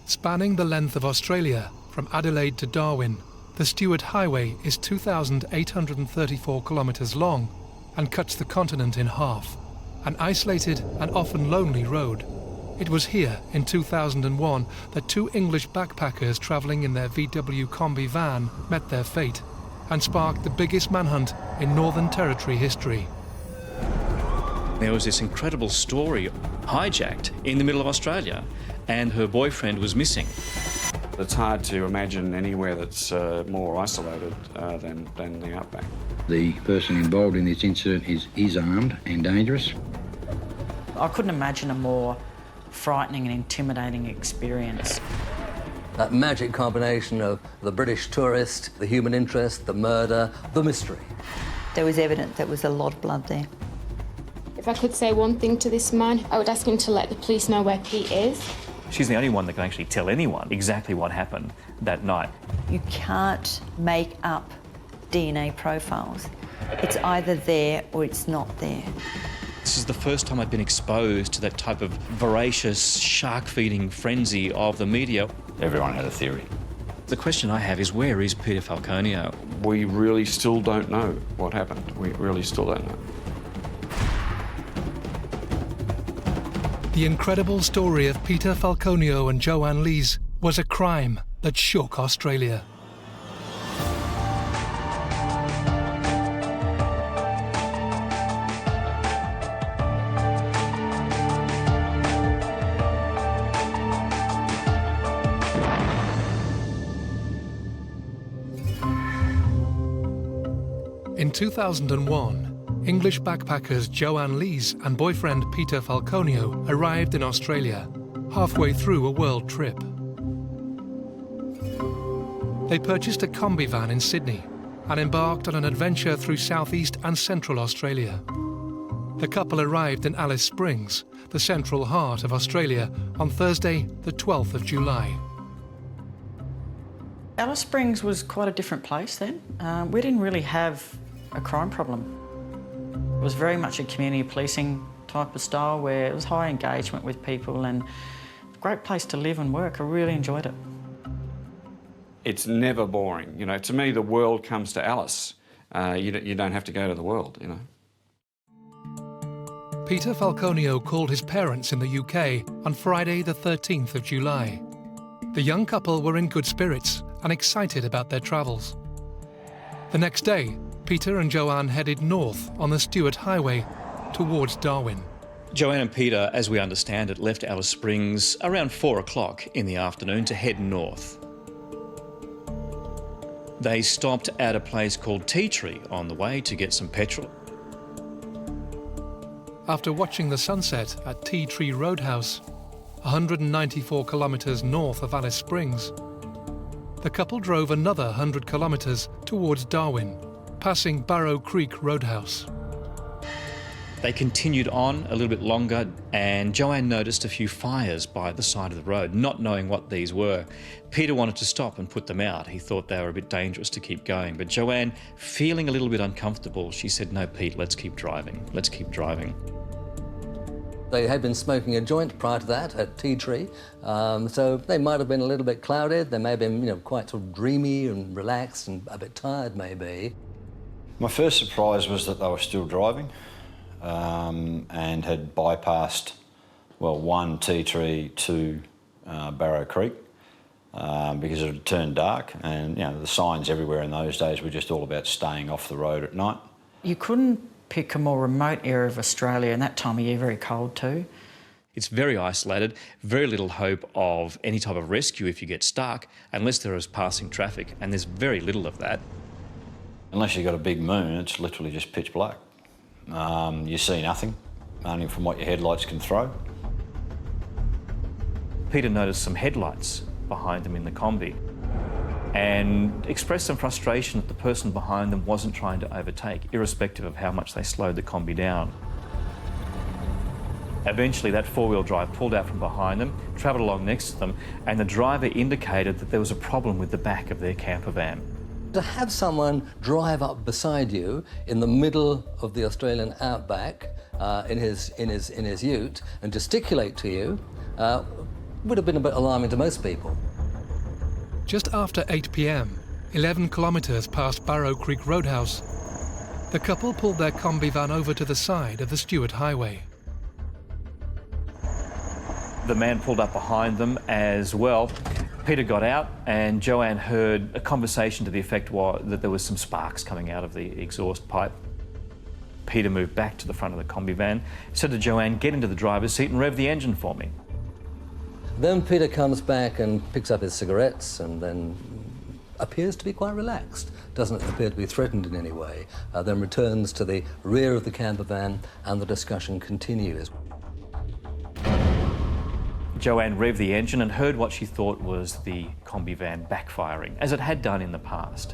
Spanning the length of Australia, from Adelaide to Darwin, the Stewart Highway is 2,834 kilometres long and cuts the continent in half. An isolated and often lonely road. It was here, in 2001, that two English backpackers travelling in their VW Kombi van met their fate and sparked the biggest manhunt in Northern Territory history. There was this incredible story, hijacked in the middle of Australia, and her boyfriend was missing. It's hard to imagine anywhere that's more isolated than the Outback. The person involved in this incident is armed and dangerous. I couldn't imagine a more frightening and intimidating experience. That magic combination of the British tourist, the human interest, the murder, the mystery. There was evidence there was a lot of blood there. If I could say one thing to this man, I would ask him to let the police know where Pete is. She's the only one that can actually tell anyone exactly what happened that night. You can't make up DNA profiles. It's either there or it's not there. This is the first time I've been exposed to that type of voracious, shark-feeding frenzy of the media. Everyone had a theory. The question I have is, where is Peter Falconio? We really still don't know what happened. We really still don't know. The incredible story of Peter Falconio and Joanne Lees was a crime that shook Australia. In 2001, English backpackers Joanne Lees and boyfriend Peter Falconio arrived in Australia, halfway through a world trip. They purchased a Kombi van in Sydney and embarked on an adventure through southeast and central Australia. The couple arrived in Alice Springs, the central heart of Australia, on Thursday, the 12th of July. Alice Springs was quite a different place then. We didn't really have a crime problem. It was very much a community policing type of style where it was high engagement with people and a great place to live and work. I really enjoyed it. It's never boring. You know, to me, the world comes to Alice. You don't have to go to the world, you know. Peter Falconio called his parents in the UK on Friday the 13th of July. The young couple were in good spirits and excited about their travels. The next day, Peter and Joanne headed north on the Stewart Highway towards Darwin. Joanne and Peter, as we understand it, left Alice Springs around 4 o'clock in the afternoon to head north. They stopped at a place called Tea Tree on the way to get some petrol. After watching the sunset at Tea Tree Roadhouse, 194 kilometres north of Alice Springs, the couple drove another 100 kilometres towards Darwin, passing Barrow Creek Roadhouse. They continued on a little bit longer, and Joanne noticed a few fires by the side of the road, not knowing what these were. Peter wanted to stop and put them out. He thought they were a bit dangerous to keep going. But Joanne, feeling a little bit uncomfortable, she said, "No, Pete, let's keep driving. Let's keep driving." They had been smoking a joint prior to that at Tea Tree, so they might have been a little bit clouded. They may have been, quite sort of dreamy and relaxed and a bit tired, maybe. My first surprise was that they were still driving and had bypassed, well, 1 Tea Tree, 2 Barrow Creek because it had turned dark, and the signs everywhere in those days were just all about staying off the road at night. You couldn't pick a more remote area of Australia, and that time of year very cold too. It's very isolated, very little hope of any type of rescue if you get stuck, unless there is passing traffic, and there's very little of that. Unless you've got a big moon, it's literally just pitch black. You see nothing, only from what your headlights can throw. Peter noticed some headlights behind them in the Kombi and expressed some frustration that the person behind them wasn't trying to overtake, irrespective of how much they slowed the Kombi down. Eventually, that four-wheel drive pulled out from behind them, travelled along next to them, and the driver indicated that there was a problem with the back of their camper van. To have someone drive up beside you in the middle of the Australian outback in his ute and gesticulate to you would have been a bit alarming to most people. Just after 8 p.m, 11 kilometres past Barrow Creek Roadhouse, the couple pulled their Kombi van over to the side of the Stewart Highway. The man pulled up behind them as well. Peter got out and Joanne heard a conversation to the effect that there was some sparks coming out of the exhaust pipe. Peter moved back to the front of the Kombi van, said to Joanne, "Get into the driver's seat and rev the engine for me." Then Peter comes back and picks up his cigarettes and then appears to be quite relaxed, doesn't appear to be threatened in any way, then returns to the rear of the camper van and the discussion continues. Joanne revved the engine and heard what she thought was the Kombi van backfiring, as it had done in the past.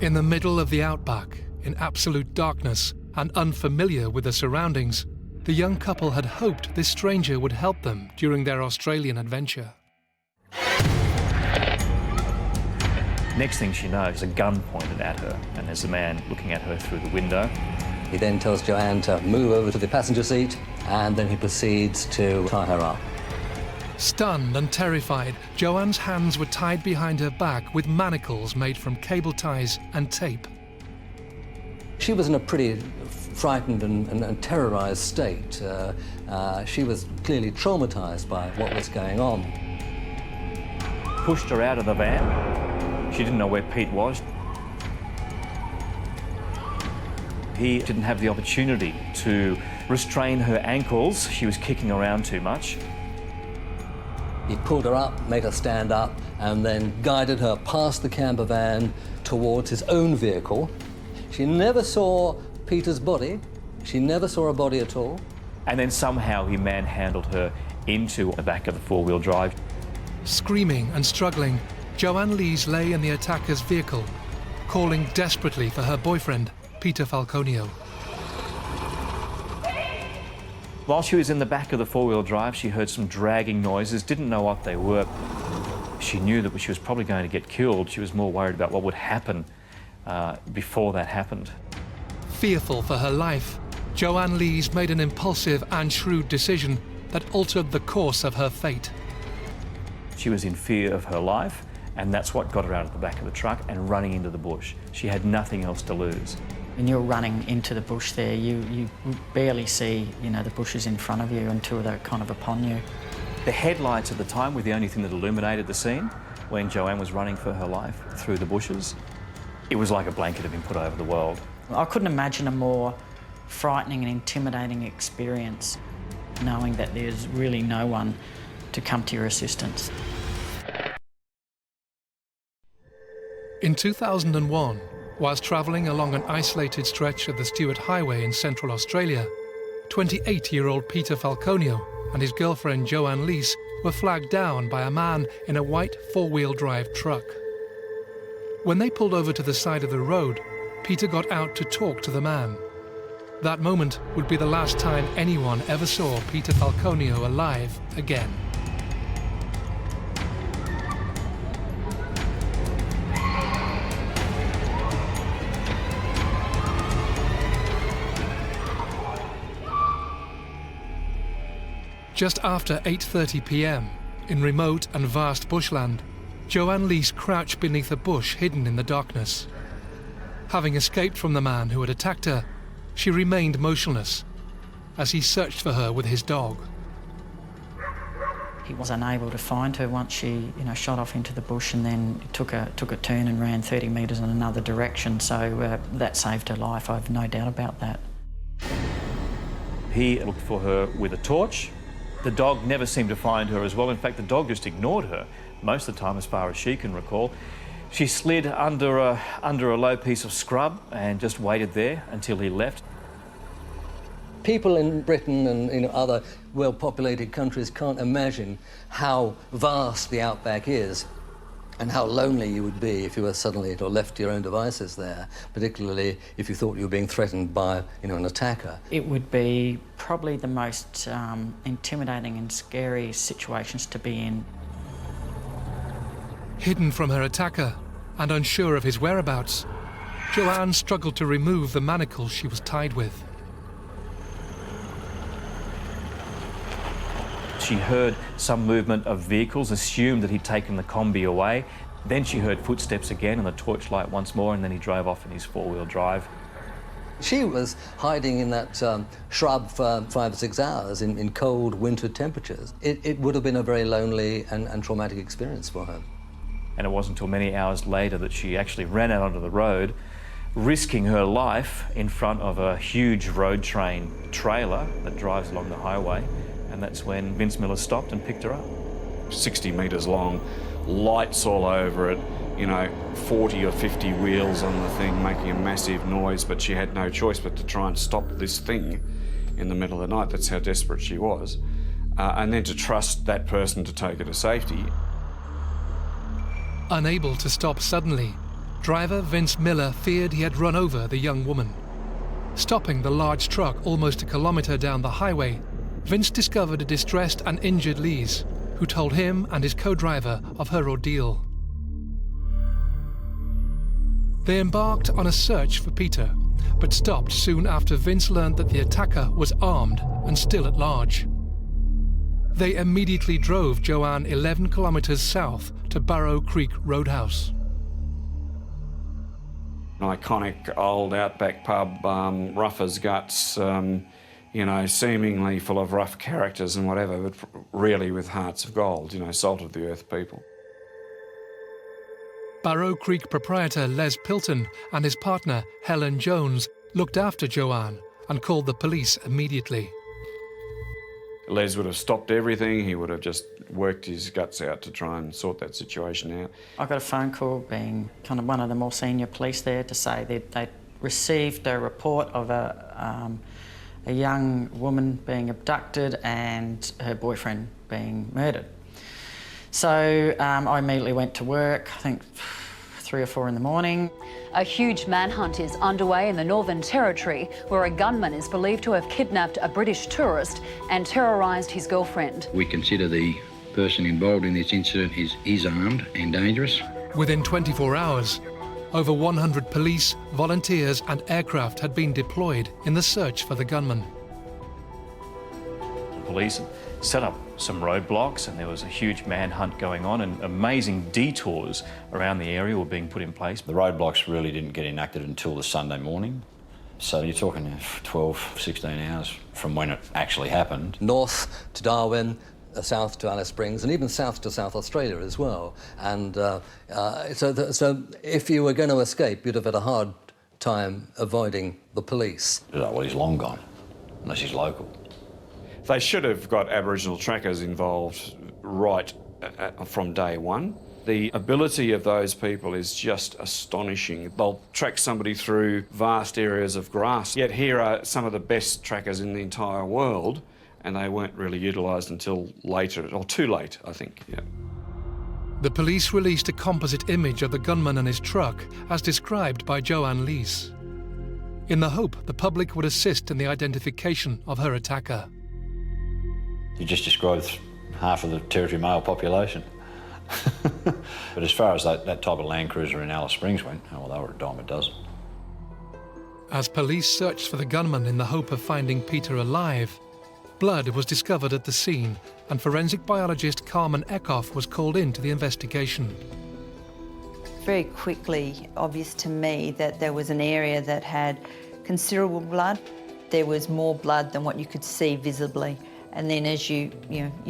In the middle of the Outback, in absolute darkness and unfamiliar with the surroundings, the young couple had hoped this stranger would help them during their Australian adventure. Next thing she knows, a gun pointed at her, and there's a man looking at her through the window. He then tells Joanne to move over to the passenger seat, and then he proceeds to tie her up. Stunned and terrified, Joanne's hands were tied behind her back with manacles made from cable ties and tape. She was in a pretty frightened and terrorised state. She was clearly traumatised by what was going on. Pushed her out of the van. She didn't know where Pete was. He didn't have the opportunity to restrain her ankles. She was kicking around too much. He pulled her up, made her stand up, and then guided her past the camper van towards his own vehicle. She never saw Peter's body. She never saw a body at all. And then somehow he manhandled her into the back of the four-wheel drive. Screaming and struggling, Joanne Lees lay in the attacker's vehicle, calling desperately for her boyfriend, Peter Falconio. While she was in the back of the four-wheel drive, she heard some dragging noises, didn't know what they were. She knew that she was probably going to get killed. She was more worried about what would happen before that happened. Fearful for her life, Joanne Lees made an impulsive and shrewd decision that altered the course of her fate. She was in fear of her life, and that's what got her out of the back of the truck and running into the bush. She had nothing else to lose. When you're running into the bush there, you barely see, the bushes in front of you until they're kind of upon you. The headlights at the time were the only thing that illuminated the scene when Joanne was running for her life through the bushes. It was like a blanket had been put over the world. I couldn't imagine a more frightening and intimidating experience, knowing that there's really no one to come to your assistance. In 2001, whilst travelling along an isolated stretch of the Stewart Highway in central Australia, 28-year-old Peter Falconio and his girlfriend Joanne Lees were flagged down by a man in a white four-wheel drive truck. When they pulled over to the side of the road, Peter got out to talk to the man. That moment would be the last time anyone ever saw Peter Falconio alive again. Just after 8:30 p.m, in remote and vast bushland, Joanne Lees crouched beneath a bush hidden in the darkness. Having escaped from the man who had attacked her, she remained motionless as he searched for her with his dog. He was unable to find her once she, shot off into the bush and then took a turn and ran 30 metres in another direction, so that saved her life, I've no doubt about that. He looked for her with a torch. The dog never seemed to find her as well. In fact, the dog just ignored her most of the time, as far as she can recall. She slid under a low piece of scrub and just waited there until he left. People in Britain and other well-populated countries can't imagine how vast the outback is and how lonely you would be if you were suddenly left to your own devices there, particularly if you thought you were being threatened by an attacker. It would be probably the most intimidating and scary situations to be in. Hidden from her attacker and unsure of his whereabouts, Joanne struggled to remove the manacles she was tied with. She heard some movement of vehicles, assumed that he'd taken the Kombi away. Then she heard footsteps again and the torchlight once more, and then he drove off in his four-wheel drive. She was hiding in that shrub for 5 or 6 hours in cold winter temperatures. It would have been a very lonely and traumatic experience for her. And it wasn't until many hours later that she actually ran out onto the road, risking her life in front of a huge road train trailer that drives along the highway. And that's when Vince Miller stopped and picked her up. 60 metres long, lights all over it, you know, 40 or 50 wheels on the thing making a massive noise, but she had no choice but to try and stop this thing in the middle of the night. That's how desperate she was. And then to trust that person to take her to safety. Unable to stop suddenly, driver Vince Miller feared he had run over the young woman. Stopping the large truck almost a kilometre down the highway, Vince discovered a distressed and injured Lise, who told him and his co-driver of her ordeal. They embarked on a search for Peter, but stopped soon after Vince learned that the attacker was armed and still at large. They immediately drove Joanne 11 kilometres south to Barrow Creek Roadhouse. An iconic old Outback pub, rough as guts, you know, seemingly full of rough characters and whatever, but really with hearts of gold, you know, salt of the earth people. Barrow Creek proprietor Les Pilton and his partner Helen Joans looked after Joanne and called the police immediately. Les would have stopped everything. He would have just worked his guts out to try and sort that situation out. I got a phone call, being kind of one of the more senior police there, to say that they'd received a report of a young woman being abducted and her boyfriend being murdered. So I immediately went to work, I think 3 or 4 in the morning. A huge manhunt is underway in the Northern Territory, where a gunman is believed to have kidnapped a British tourist and terrorised his girlfriend. We consider the person involved in this incident is armed and dangerous. Within 24 hours, over 100 police, volunteers and aircraft had been deployed in the search for the gunman. Police set up some roadblocks and there was a huge manhunt going on, and amazing detours around the area were being put in place. The roadblocks really didn't get enacted until the Sunday morning. So you're talking 12, 16 hours from when it actually happened. North to Darwin, south to Alice Springs, and even south to South Australia as well. And so if you were going to escape, you'd have had a hard time avoiding the police. Well, he's long gone, unless he's local. They should have got Aboriginal trackers involved right from day one. The ability of those people is just astonishing. They'll track somebody through vast areas of grass, yet here are some of the best trackers in the entire world, and they weren't really utilised until later, or too late, I think, yeah. The police released a composite image of the gunman and his truck, as described by Joanne Lise, in the hope the public would assist in the identification of her attacker. You just described half of the Territory male population. But as far as that type of Land Cruiser in Alice Springs went, well, they were a dime a dozen. As police searched for the gunman in the hope of finding Peter alive, blood was discovered at the scene, and forensic biologist Carmen Eckhoff was called in to the investigation. Very quickly obvious to me that there was an area that had considerable blood. There was more blood than what you could see visibly. And then as you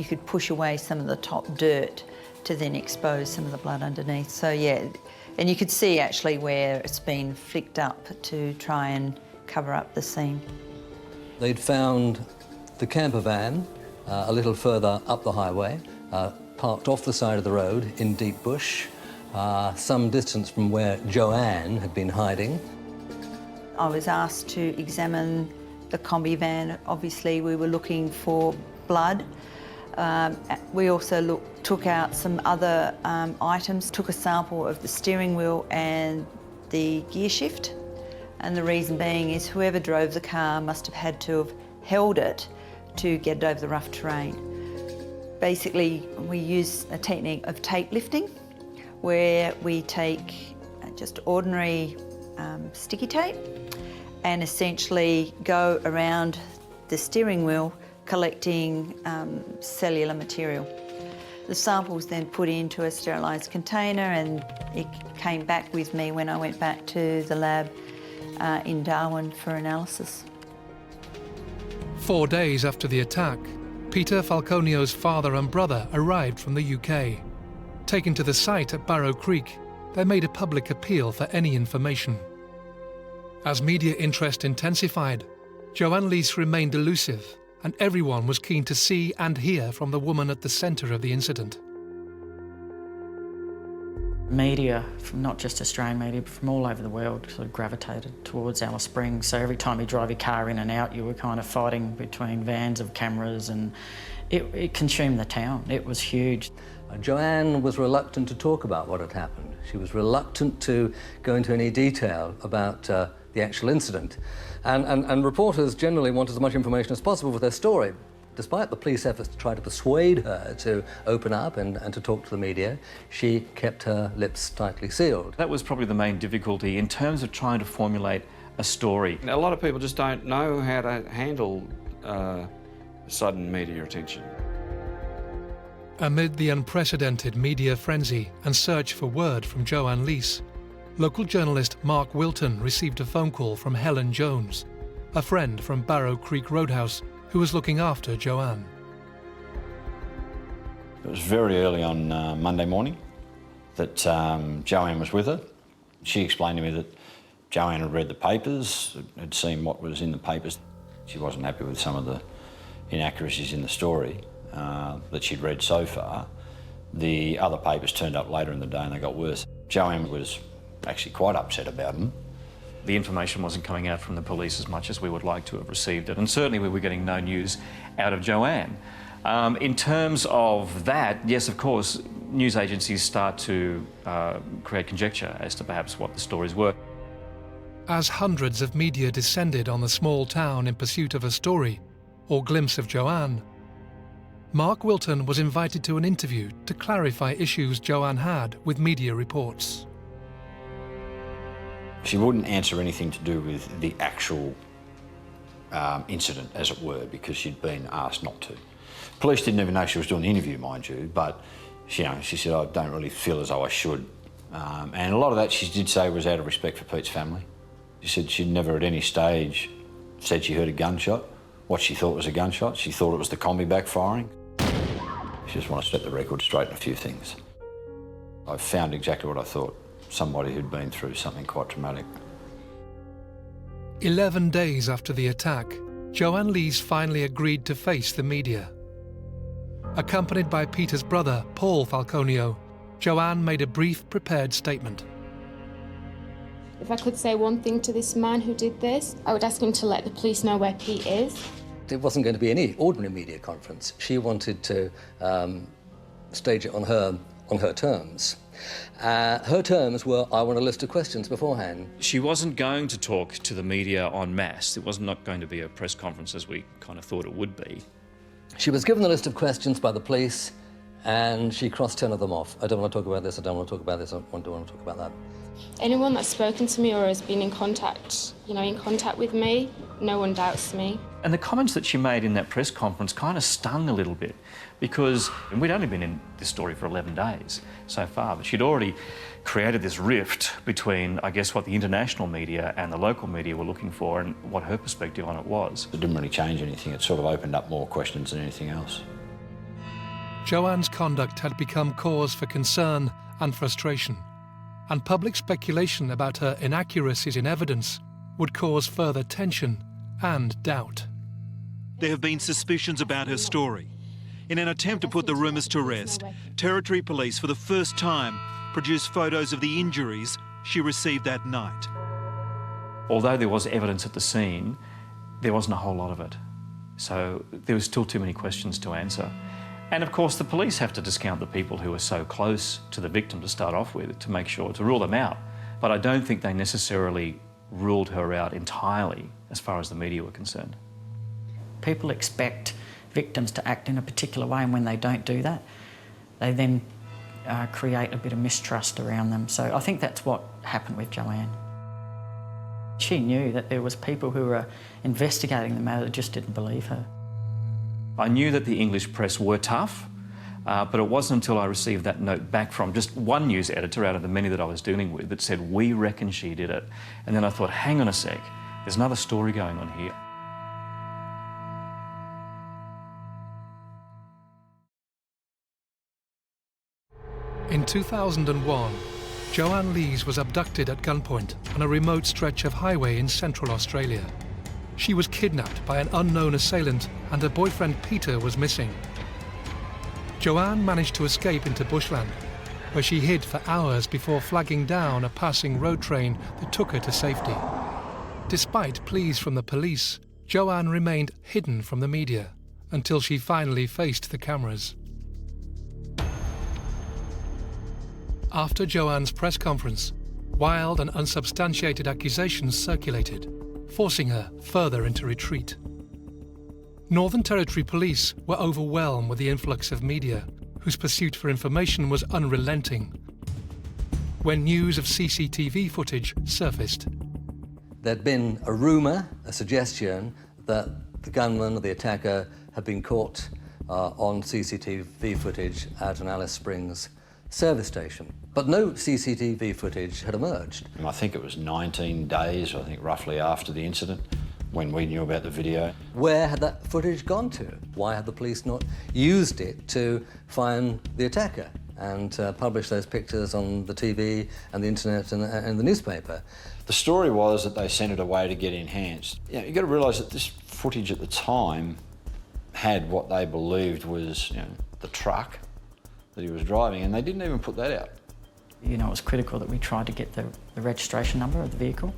could push away some of the top dirt to then expose some of the blood underneath. So yeah, and you could see actually where it's been flicked up to try and cover up the scene. They'd found the camper van a little further up the highway, parked off the side of the road in deep bush, some distance from where Joanne had been hiding. I was asked to examine the Kombi van. Obviously we were looking for blood. We also took out some other items, took a sample of the steering wheel and the gear shift. And the reason being is whoever drove the car must have had to have held it to get it over the rough terrain. Basically, we use a technique of tape lifting, where we take just ordinary sticky tape and essentially go around the steering wheel collecting cellular material. The sample was then put into a sterilised container and it came back with me when I went back to the lab in Darwin for analysis. 4 days after the attack, Peter Falconio's father and brother arrived from the UK. Taken to the site at Barrow Creek, they made a public appeal for any information. As media interest intensified, Joanne Leese remained elusive, and everyone was keen to see and hear from the woman at the centre of the incident. Media, from not just Australian media, but from all over the world, sort of gravitated towards Alice Springs. So every time you drive your car in and out, you were kind of fighting between vans of cameras, and it consumed the town. It was huge. Joanne was reluctant to talk about what had happened. She was reluctant to go into any detail about the actual incident. And reporters generally want as much information as possible for their story. Despite the police efforts to try to persuade her to open up and to talk to the media, she kept her lips tightly sealed. That was probably the main difficulty in terms of trying to formulate a story. A lot of people just don't know how to handle sudden media attention. Amid the unprecedented media frenzy and search for word from Joanne Leese, local journalist Mark Wilton received a phone call from Helen Jones, a friend from Barrow Creek Roadhouse who was looking after Joanne. It was very early on Monday morning that Joanne was with her. She explained to me that Joanne had read the papers, had seen what was in the papers. She wasn't happy with some of the inaccuracies in the story that she'd read so far. The other papers turned up later in the day and they got worse. Joanne was actually quite upset about them. The information wasn't coming out from the police as much as we would like to have received it, and certainly we were getting no news out of Joanne. In terms of that, yes, of course, news agencies start to create conjecture as to perhaps what the stories were. As hundreds of media descended on the small town in pursuit of a story or glimpse of Joanne, Mark Wilton was invited to an interview to clarify issues Joanne had with media reports. She wouldn't answer anything to do with the actual incident, as it were, because she'd been asked not to. Police didn't even know she was doing the interview, mind you, but she said, I don't really feel as though I should. And a lot of that she did say was out of respect for Pete's family. She said she'd never at any stage said she heard a gunshot, what she thought was a gunshot. She thought it was the Kombi backfiring. She just wanted to set the record straight in a few things. I found exactly what I thought. Somebody who'd been through something quite traumatic. 11 days after the attack, Joanne Leese finally agreed to face the media. Accompanied by Peter's brother, Paul Falconio, Joanne made a brief, prepared statement. If I could say one thing to this man who did this, I would ask him to let the police know where Pete is. It wasn't going to be any ordinary media conference. She wanted to stage it on her terms. Her terms were, I want a list of questions beforehand. She wasn't going to talk to the media en masse. It was not going to be a press conference as we kind of thought it would be. She was given a list of questions by the police and she crossed 10 of them off. I don't want to talk about this, I don't want to talk about this, I don't want to talk about that. Anyone that's spoken to me or has been in contact with me, no one doubts me. And the comments that she made in that press conference kind of stung a little bit because we'd only been in this story for 11 days so far, but she'd already created this rift between, I guess, what the international media and the local media were looking for and what her perspective on it was. It didn't really change anything. It sort of opened up more questions than anything else. Joanne's conduct had become cause for concern and frustration, and public speculation about her inaccuracies in evidence would cause further tension and doubt. There have been suspicions about her story. In an attempt to put the rumours to rest, Territory Police for the first time produced photos of the injuries she received that night. Although there was evidence at the scene, there wasn't a whole lot of it. So there was still too many questions to answer. And of course the police have to discount the people who are so close to the victim to start off with to make sure, to rule them out. But I don't think they necessarily ruled her out entirely as far as the media were concerned. People expect victims to act in a particular way, and when they don't do that, they then create a bit of mistrust around them. So I think that's what happened with Joanne. She knew that there was people who were investigating the matter that just didn't believe her. I knew that the English press were tough, but it wasn't until I received that note back from just one news editor out of the many that I was dealing with that said, "We reckon she did it." And then I thought, hang on a sec, there's another story going on here. In 2001, Joanne Lees was abducted at gunpoint on a remote stretch of highway in central Australia. She was kidnapped by an unknown assailant and her boyfriend Peter was missing. Joanne managed to escape into bushland, where she hid for hours before flagging down a passing road train that took her to safety. Despite pleas from the police, Joanne remained hidden from the media until she finally faced the cameras. After Joanne's press conference, wild and unsubstantiated accusations circulated, forcing her further into retreat. Northern Territory police were overwhelmed with the influx of media, whose pursuit for information was unrelenting. When news of CCTV footage surfaced, there'd been a rumour, a suggestion, that the gunman or the attacker had been caught on CCTV footage at an Alice Springs service station. But no CCTV footage had emerged. I think it was 19 days, I think, roughly after the incident, when we knew about the video. Where had that footage gone to? Why had the police not used it to find the attacker and publish those pictures on the TV and the internet and the newspaper? The story was that they sent it away to get enhanced. You know, you've got to realise that this footage at the time had what they believed was, you know, the truck that he was driving, and they didn't even put that out. You know, it was critical that we tried to get the registration number of the vehicle,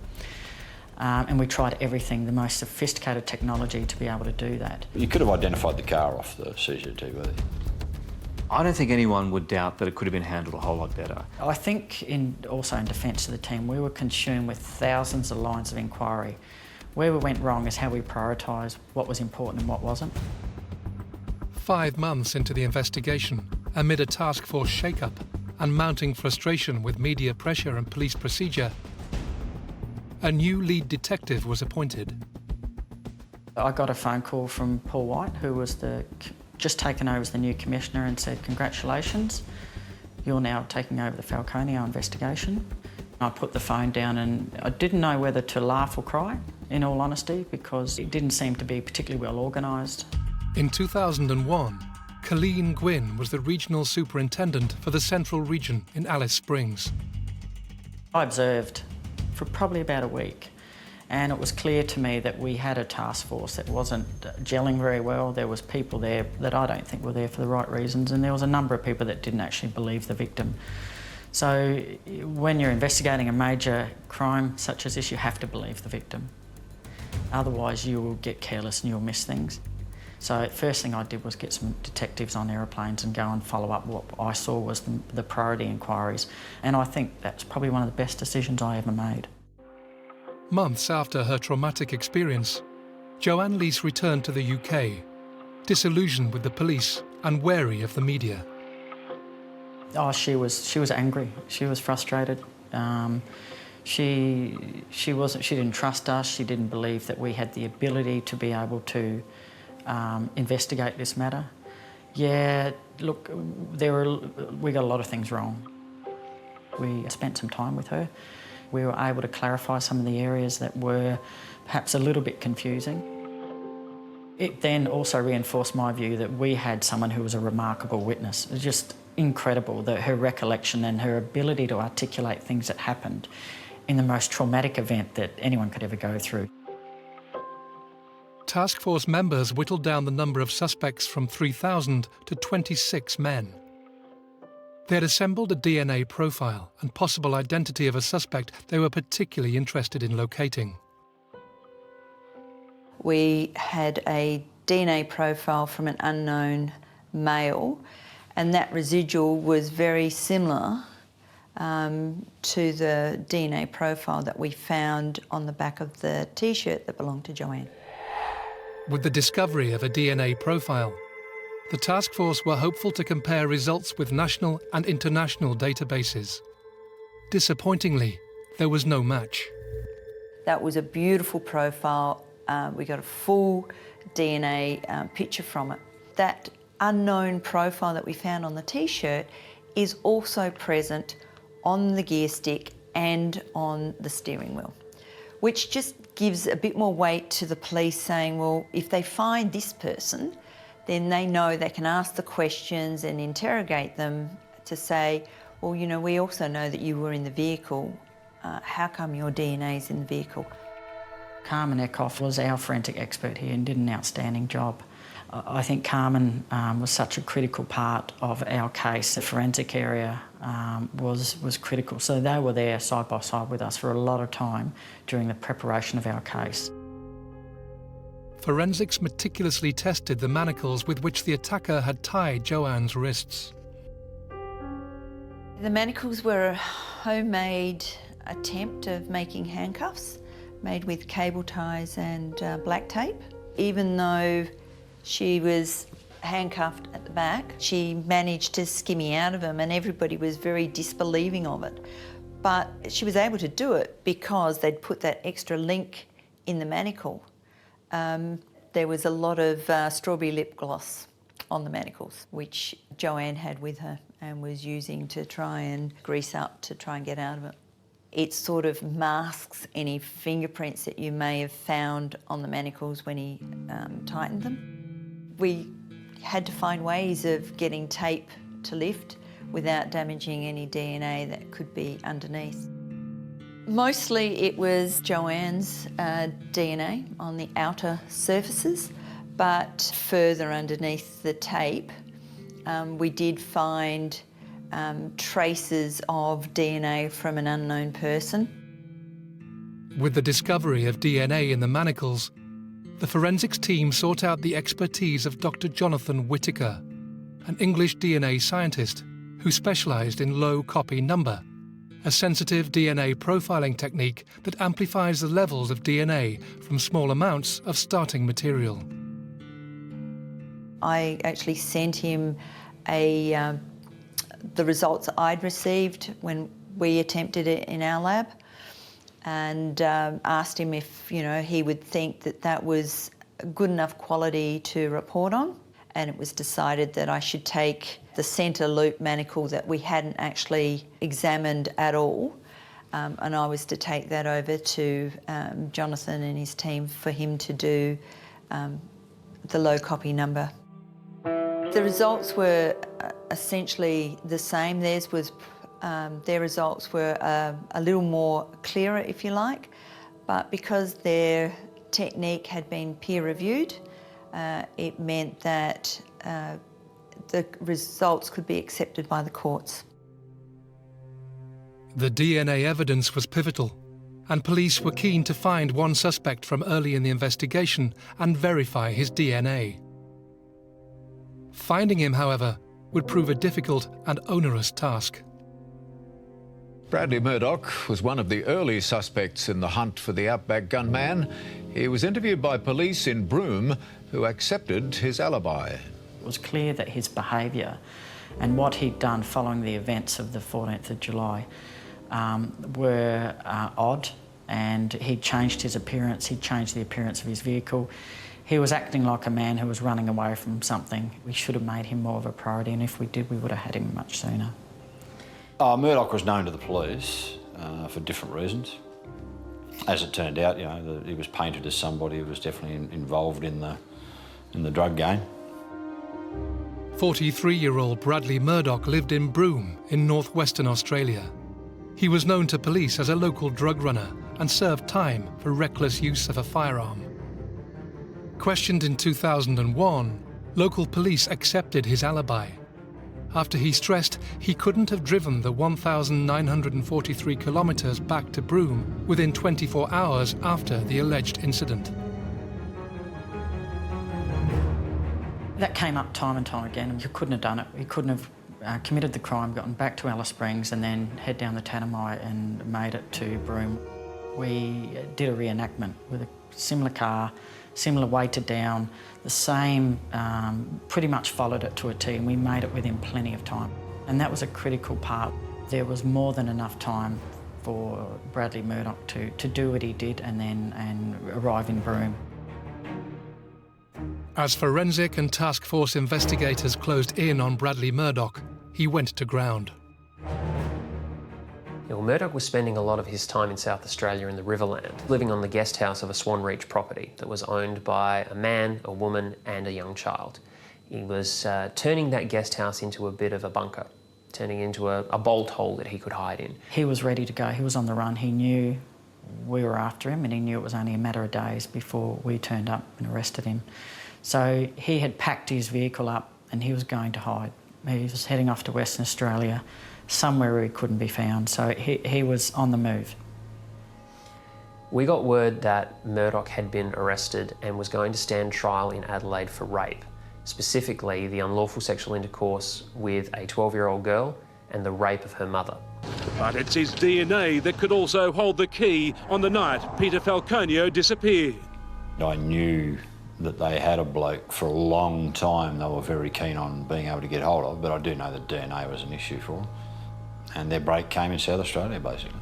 and we tried everything, the most sophisticated technology to be able to do that. You could have identified the car off the CCTV. I don't think anyone would doubt that it could have been handled a whole lot better. I think also in defence of the team, we were consumed with thousands of lines of inquiry. Where we went wrong is how we prioritised what was important and what wasn't. 5 months into the investigation, amid a task force shake-up and mounting frustration with media pressure and police procedure, a new lead detective was appointed. I got a phone call from Paul White, who was just taken over as the new commissioner, and said, "Congratulations, you're now taking over the Falconio investigation." I put the phone down and I didn't know whether to laugh or cry, in all honesty, because it didn't seem to be particularly well organised. In 2001, Colleen Gwynn was the regional superintendent for the Central Region in Alice Springs. I observed for probably about a week, and it was clear to me that we had a task force that wasn't gelling very well. There was people there that I don't think were there for the right reasons, and there was a number of people that didn't actually believe the victim. So when you're investigating a major crime such as this, you have to believe the victim. Otherwise you will get careless and you'll miss things. So first thing I did was get some detectives on aeroplanes and go and follow up what I saw was the priority inquiries. And I think that's probably one of the best decisions I ever made. Months after her traumatic experience, Joanne Lees returned to the UK, disillusioned with the police and wary of the media. Oh, she was angry. She was frustrated. She didn't trust us. She didn't believe that we had the ability to be able to investigate this matter. Yeah, look, we got a lot of things wrong. We spent some time with her. We were able to clarify some of the areas that were perhaps a little bit confusing. It then also reinforced my view that we had someone who was a remarkable witness. It was just incredible, that her recollection and her ability to articulate things that happened in the most traumatic event that anyone could ever go through. Task force members whittled down the number of suspects from 3,000 to 26 men. They had assembled a DNA profile and possible identity of a suspect they were particularly interested in locating. We had a DNA profile from an unknown male, and that residual was very similar to the DNA profile that we found on the back of the T-shirt that belonged to Joanne. With the discovery of a DNA profile, the task force were hopeful to compare results with national and international databases. Disappointingly, there was no match. That was a beautiful profile. We got a full DNA picture from it, that unknown profile that we found on the T-shirt is also present on the gear stick and on the steering wheel, which just gives a bit more weight to the police saying, well, if they find this person, then they know they can ask the questions and interrogate them to say, well, you know, we also know that you were in the vehicle. How come your DNA's in the vehicle? Carmen Eckhoff was our forensic expert here and did an outstanding job. I think Carmen was such a critical part of our case. The forensic area was critical. So they were there side by side with us for a lot of time during the preparation of our case. Forensics meticulously tested the manacles with which the attacker had tied Joanne's wrists. The manacles were a homemade attempt of making handcuffs, made with cable ties and black tape. Even though she was handcuffed at the back, she managed to skimmy out of them, and everybody was very disbelieving of it. But she was able to do it because they'd put that extra link in the manacle. There was a lot of strawberry lip gloss on the manacles, which Joanne had with her and was using to try and grease up to try and get out of it. It sort of masks any fingerprints that you may have found on the manacles when he tightened them. We had to find ways of getting tape to lift without damaging any DNA that could be underneath. Mostly it was Joanne's DNA on the outer surfaces, but further underneath the tape we did find traces of DNA from an unknown person. With the discovery of DNA in the manacles, the forensics team sought out the expertise of Dr. Jonathan Whittaker, an English DNA scientist who specialised in low copy number, a sensitive DNA profiling technique that amplifies the levels of DNA from small amounts of starting material. I actually sent him the results I'd received when we attempted it in our lab, and asked him if, you know, he would think that that was good enough quality to report on. And it was decided that I should take the centre loop manacle that we hadn't actually examined at all, and I was to take that over to Jonathan and his team for him to do the low copy number. The results were essentially the same. Theirs was, their results were a little more clearer, if you like, but because their technique had been peer-reviewed, it meant that the results could be accepted by the courts. The DNA evidence was pivotal, and police were keen to find one suspect from early in the investigation and verify his DNA. Finding him, however, would prove a difficult and onerous task. Bradley Murdoch was one of the early suspects in the hunt for the Outback gunman. He was interviewed by police in Broome, who accepted his alibi. It was clear that his behaviour and what he'd done following the events of the 14th of July were odd, and he'd changed his appearance, he'd changed the appearance of his vehicle. He was acting like a man who was running away from something. We should have made him more of a priority, and if we did, we would have had him much sooner. Murdoch was known to the police for different reasons. As it turned out, you know, he was painted as somebody who was definitely involved in the drug game. 43-year-old Bradley Murdoch lived in Broome in northwestern Australia. He was known to police as a local drug runner and served time for reckless use of a firearm. Questioned in 2001, local police accepted his alibi, after he stressed he couldn't have driven the 1,943 kilometres back to Broome within 24 hours after the alleged incident. That came up time and time again. You couldn't have done it. You couldn't have committed the crime, gotten back to Alice Springs and then head down the Tanami and made it to Broome. We did a reenactment with a similar car, similar weighted down, the same, pretty much followed it to a T, and we made it within plenty of time. And that was a critical part. There was more than enough time for Bradley Murdoch to do what he did and arrive in Broome. As forensic and task force investigators closed in on Bradley Murdoch, he went to ground. Murdoch was spending a lot of his time in South Australia in the Riverland, living on the guest house of a Swan Reach property that was owned by a man, a woman and a young child. He was turning that guest house into a bit of a bunker, turning into a bolt hole that he could hide in. He was ready to go. He was on the run. He knew we were after him and he knew it was only a matter of days before we turned up and arrested him. So he had packed his vehicle up and he was going to hide. He was heading off to Western Australia, somewhere where he couldn't be found. So he was on the move. We got word that Murdoch had been arrested and was going to stand trial in Adelaide for rape, specifically the unlawful sexual intercourse with a 12-year-old girl and the rape of her mother. But it's his DNA that could also hold the key on the night Peter Falconio disappeared. I knew that they had a bloke for a long time they were very keen on being able to get hold of, but I do know that DNA was an issue for them. And their break came in South Australia, basically.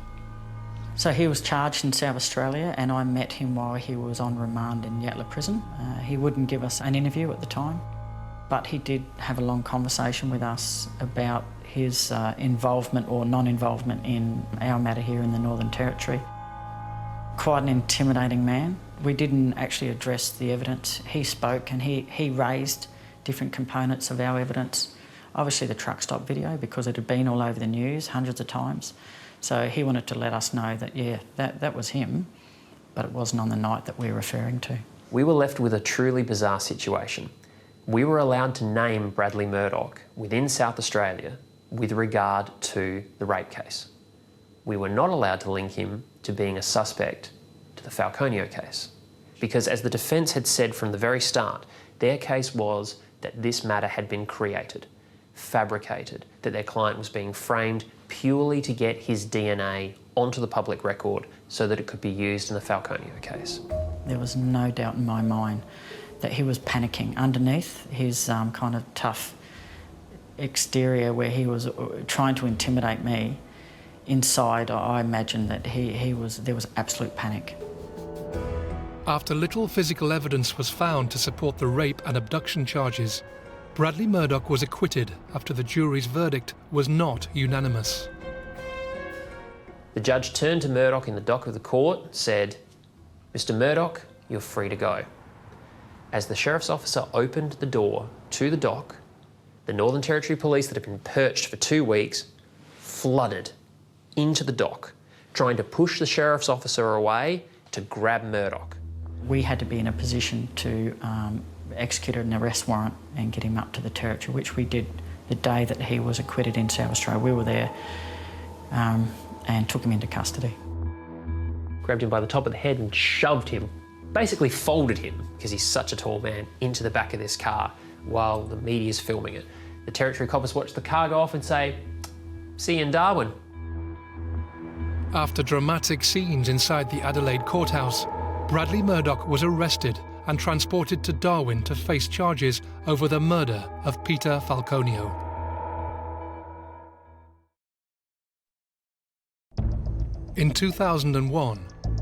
So he was charged in South Australia and I met him while he was on remand in Yatala prison. He wouldn't give us an interview at the time, but he did have a long conversation with us about his involvement or non-involvement in our matter here in the Northern Territory. Quite an intimidating man. We didn't actually address the evidence. He spoke and he raised different components of our evidence. Obviously the truck stop video, because it had been all over the news hundreds of times. So he wanted to let us know that, yeah, that was him, but it wasn't on the night that we're referring to. We were left with a truly bizarre situation. We were allowed to name Bradley Murdoch within South Australia with regard to the rape case. We were not allowed to link him to being a suspect to the Falconio case, because as the defence had said from the very start, their case was that this matter had been created, fabricated, that their client was being framed purely to get his DNA onto the public record so that it could be used in the Falconio case. There was no doubt in my mind that he was panicking. Underneath his kind of tough exterior where he was trying to intimidate me, inside I imagine that there was absolute panic. After little physical evidence was found to support the rape and abduction charges, Bradley Murdoch was acquitted after the jury's verdict was not unanimous. The judge turned to Murdoch in the dock of the court, said, "Mr. Murdoch, you're free to go." As the sheriff's officer opened the door to the dock, the Northern Territory Police that had been perched for 2 weeks flooded into the dock, trying to push the sheriff's officer away to grab Murdoch. We had to be in a position to execute an arrest warrant and get him up to the Territory, which we did the day that he was acquitted in South Australia. We were there and took him into custody. Grabbed him by the top of the head and shoved him, basically folded him, because he's such a tall man, into the back of this car while the media's filming it. The Territory coppers watch the car go off and say, "See you in Darwin." After dramatic scenes inside the Adelaide courthouse, Bradley Murdoch was arrested and transported to Darwin to face charges over the murder of Peter Falconio. In 2001,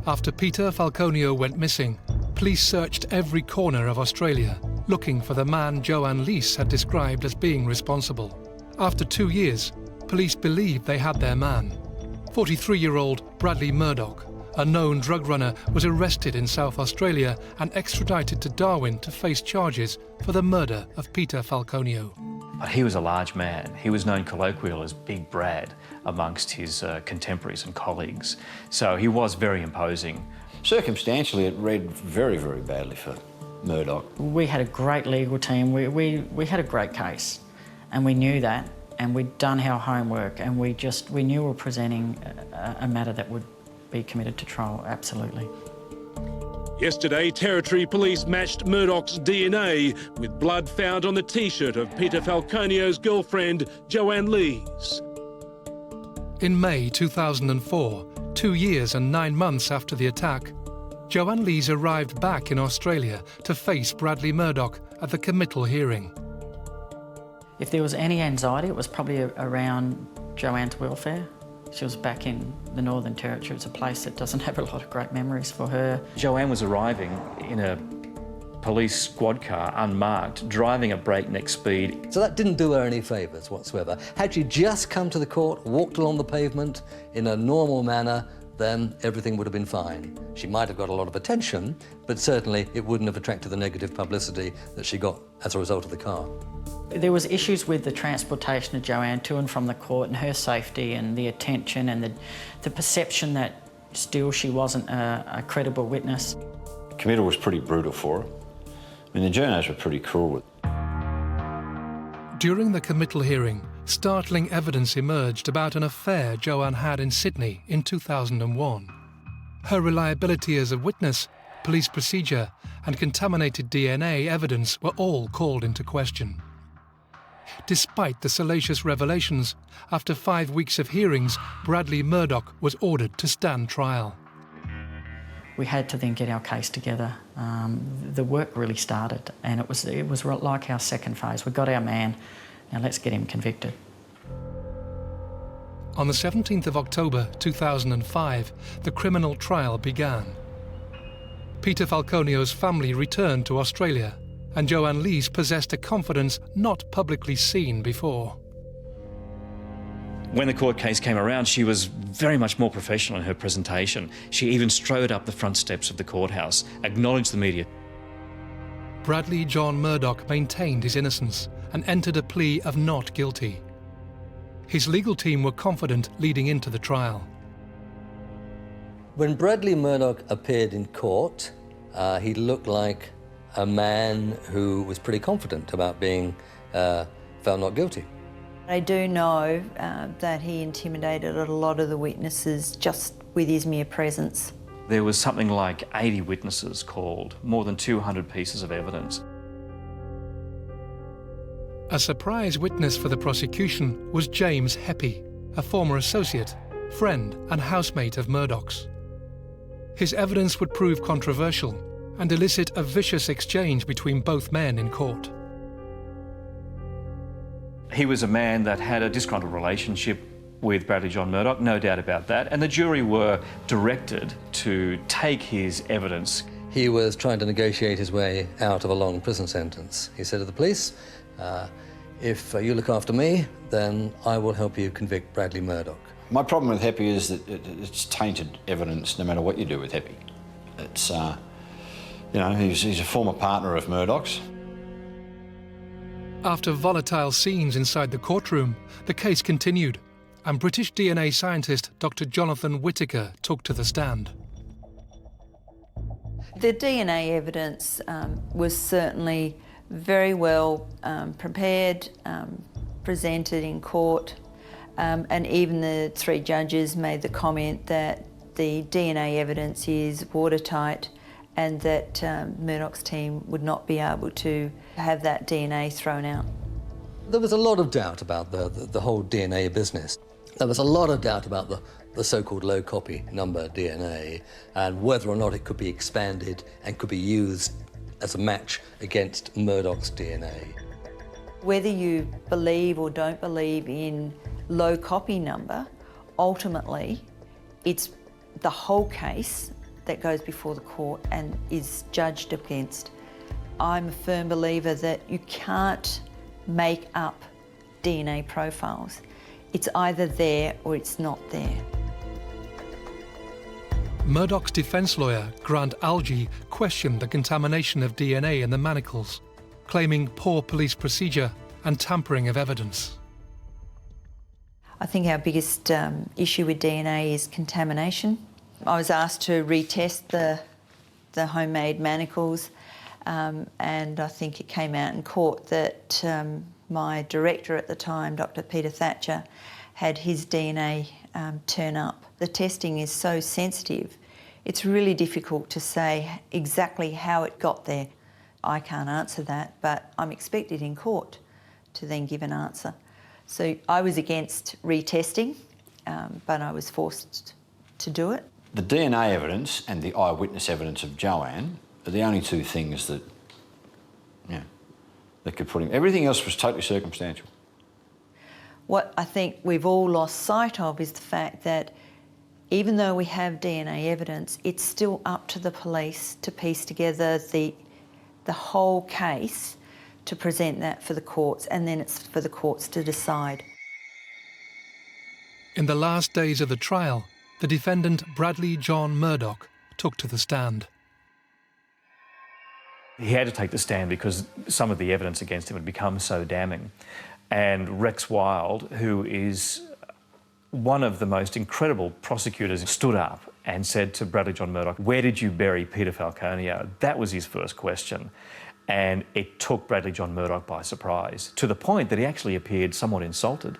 after Peter Falconio went missing, police searched every corner of Australia, looking for the man Joan had described as being responsible. After 2 years, police believed they had their man. 43-year-old Bradley Murdoch, a known drug runner, was arrested in South Australia and extradited to Darwin to face charges for the murder of Peter Falconio. But he was a large man. He was known colloquially as Big Brad amongst his contemporaries and colleagues. So he was very imposing. Circumstantially, it read very, very badly for Murdoch. We had a great legal team. We had a great case, and we knew that, and we'd done our homework, and we knew we were presenting a matter that would be committed to trial, absolutely. Yesterday, Territory Police matched Murdoch's DNA with blood found on the T-shirt of Peter Falconio's girlfriend, Joanne Lees. In May 2004, 2 years and 9 months after the attack, Joanne Lees arrived back in Australia to face Bradley Murdoch at the committal hearing. If there was any anxiety, it was probably around Joanne's welfare. She was back in the Northern Territory. It's a place that doesn't have a lot of great memories for her. Joanne was arriving in a police squad car, unmarked, driving at breakneck speed. So that didn't do her any favours whatsoever. Had she just come to the court, walked along the pavement in a normal manner, then everything would have been fine. She might have got a lot of attention, but certainly it wouldn't have attracted the negative publicity that she got as a result of the car. There was issues with the transportation of Joanne to and from the court and her safety and the attention and the perception that still she wasn't a credible witness. The committal was pretty brutal for her. I mean, the journos were pretty cruel with her. During the committal hearing, startling evidence emerged about an affair Joanne had in Sydney in 2001. Her reliability as a witness, police procedure, and contaminated DNA evidence were all called into question. Despite the salacious revelations, after 5 weeks of hearings, Bradley Murdoch was ordered to stand trial. We had to then get our case together. The work really started, and it was like our second phase. We got our man, now let's get him convicted. On the 17th of October 2005, the criminal trial began. Peter Falconio's family returned to Australia, and Joanne Lees possessed a confidence not publicly seen before. When the court case came around, she was very much more professional in her presentation. She even strode up the front steps of the courthouse, acknowledged the media. Bradley John Murdoch maintained his innocence and entered a plea of not guilty. His legal team were confident leading into the trial. When Bradley Murdoch appeared in court, he looked like a man who was pretty confident about being found not guilty. I do know that he intimidated a lot of the witnesses just with his mere presence. There was something like 80 witnesses called, more than 200 pieces of evidence. A surprise witness for the prosecution was James Heppy, a former associate, friend and housemate of Murdoch's. His evidence would prove controversial and elicit a vicious exchange between both men in court. He was a man that had a disgruntled relationship with Bradley John Murdoch, no doubt about that, and the jury were directed to take his evidence. He was trying to negotiate his way out of a long prison sentence. He said to the police, if you look after me, then I will help you convict Bradley Murdoch. My problem with Heppy is that it's tainted evidence no matter what you do with Heppy. It's, you know, he's a former partner of Murdoch's. After volatile scenes inside the courtroom, the case continued, and British DNA scientist Dr. Jonathan Whittaker took to the stand. The DNA evidence was certainly very well prepared, presented in court, and even the three judges made the comment that the DNA evidence is watertight and that Murdoch's team would not be able to have that DNA thrown out. There was a lot of doubt about the whole DNA business. There was a lot of doubt about the so-called low copy number DNA and whether or not it could be expanded and could be used as a match against Murdoch's DNA. Whether you believe or don't believe in low copy number, ultimately it's the whole case that goes before the court and is judged against. I'm a firm believer that you can't make up DNA profiles. It's either there or it's not there. Murdoch's defence lawyer, Grant Algie, questioned the contamination of DNA in the manacles, claiming poor police procedure and tampering of evidence. I think our biggest issue with DNA is contamination. I was asked to retest the homemade manacles, and I think it came out in court that my director at the time, Dr. Peter Thatcher, had his DNA turn up. The testing is so sensitive, it's really difficult to say exactly how it got there. I can't answer that, but I'm expected in court to then give an answer. So I was against retesting, but I was forced to do it. The DNA evidence and the eyewitness evidence of Joanne are the only two things that, that could put him. Everything else was totally circumstantial. What I think we've all lost sight of is the fact that even though we have DNA evidence, it's still up to the police to piece together the the whole case to present that for the courts, and then it's for the courts to decide. In the last days of the trial, the defendant Bradley John Murdoch took to the stand. He had to take the stand because some of the evidence against him had become so damning. And Rex Wild, who is one of the most incredible prosecutors, stood up and said to Bradley John Murdoch, "Where did you bury Peter Falconio?" That was his first question. And it took Bradley John Murdoch by surprise, to the point that he actually appeared somewhat insulted.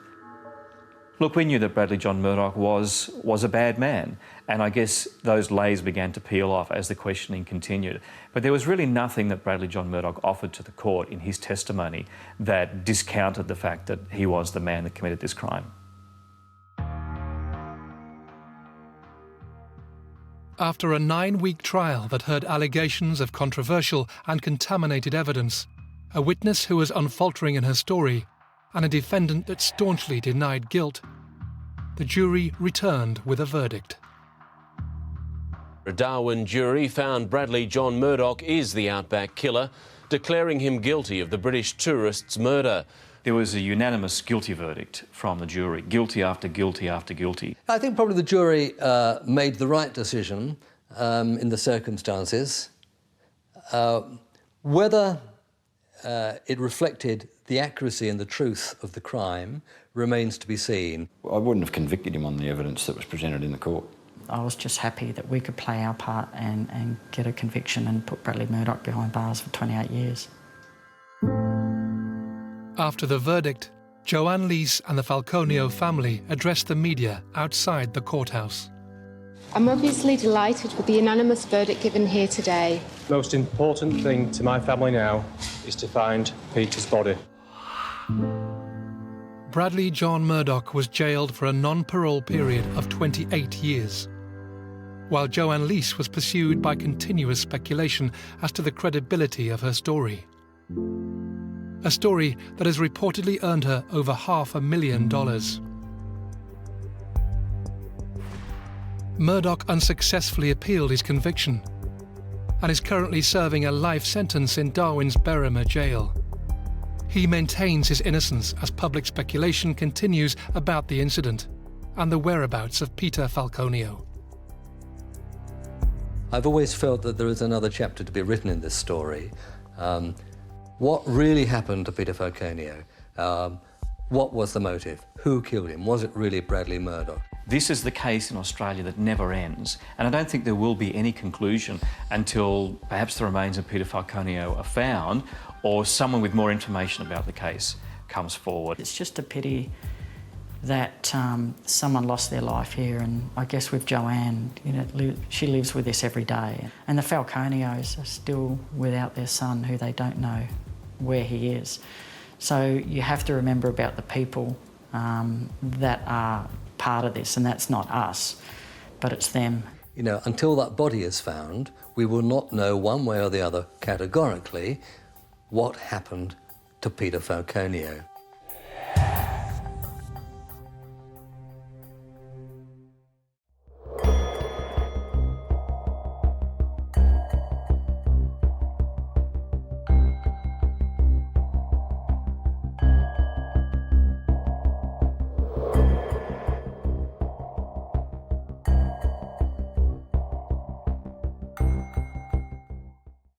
Look, we knew that Bradley John Murdoch was a bad man, and I guess those layers began to peel off as the questioning continued. But there was really nothing that Bradley John Murdoch offered to the court in his testimony that discounted the fact that he was the man that committed this crime. After a 9-week trial that heard allegations of controversial and contaminated evidence, a witness who was unfaltering in her story, and a defendant that staunchly denied guilt, the jury returned with a verdict. A Darwin jury found Bradley John Murdoch is the Outback killer, declaring him guilty of the British tourist's murder. There was a unanimous guilty verdict from the jury, guilty after guilty after guilty. I think probably the jury made the right decision in the circumstances. Whether it reflected the accuracy and the truth of the crime remains to be seen. I wouldn't have convicted him on the evidence that was presented in the court. I was just happy that we could play our part and get a conviction and put Bradley Murdoch behind bars for 28 years. After the verdict, Joanne and the Falconio family addressed the media outside the courthouse. I'm obviously delighted with the unanimous verdict given here today. The most important thing to my family now is to find Peter's body. Bradley John Murdoch was jailed for a non-parole period of 28 years, while Joanne was pursued by continuous speculation as to the credibility of her story. A story that has reportedly earned her over $500,000. Murdoch unsuccessfully appealed his conviction and is currently serving a life sentence in Darwin's Barrow jail. He maintains his innocence as public speculation continues about the incident and the whereabouts of Peter Falconio. I've always felt that there is another chapter to be written in this story. What really happened to Peter Falconio? What was the motive? Who killed him? Was it really Bradley Murdoch? This is the case in Australia that never ends, and I don't think there will be any conclusion until perhaps the remains of Peter Falconio are found or someone with more information about the case comes forward. It's just a pity that someone lost their life here, and I guess with Joanne, you know, she lives with this every day. And the Falconios are still without their son, who they don't know where he is. So you have to remember about the people that are part of this, and that's not us, but it's them. You know, until that body is found, we will not know one way or the other categorically what happened to Peter Falconio.